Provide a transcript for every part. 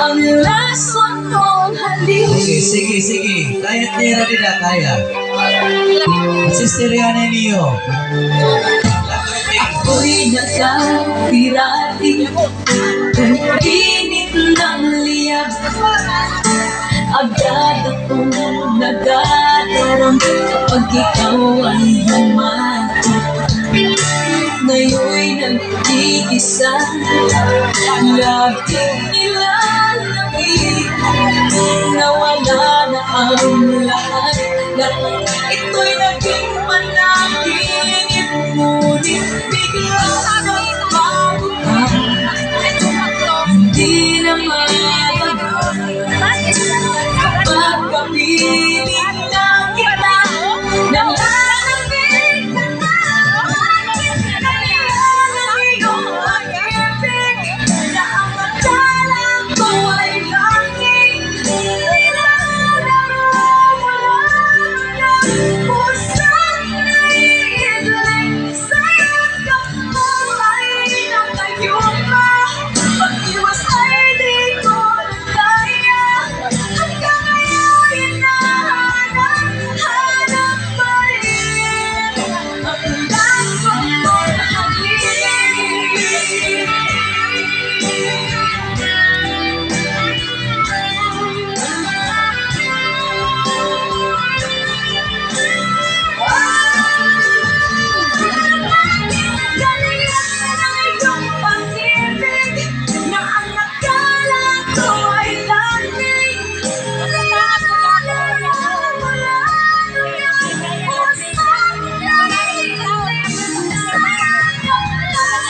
ang lason mong halik. Sige. Kaya tira nila, kaya. Sisteriana niyo. Ako'y nakapirati, init ng liyab. Agad akong nagkakaroon kapag ikaw ang humati. Ngayon'y nag-iisa, laging nilalangin. Nawala na ang lahat, ito'y naging panaginip. Ngunit bigla kang mabuhay, hindi na matagal. Kapag kapiling na kita, nanganamig ka na. Naiyanan iyong pag-ibig, na ang akala ko ay langit. Nilalaro mo lang ang pusang naiidling. Sayang mo ay nakayuma, pag-iwas ay di ko na kaya. Hanggang ngayon hinahanap pa rin ang lason mong Galingan ng iyong pag-ibig, na ang akala ko ay langit. Nilalaro mo lang ang pusang naiidling. Sayang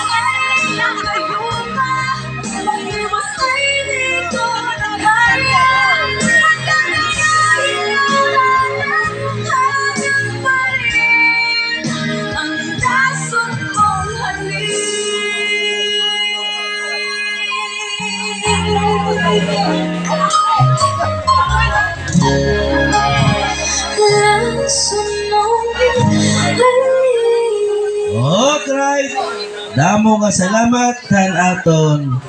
ay nakayuma, pag-iwas ay di ko na kaya. Hanggang ngayon hinahanap pa rin ang lason mong lason mong halik. Alright. Damo nga salamat kan aton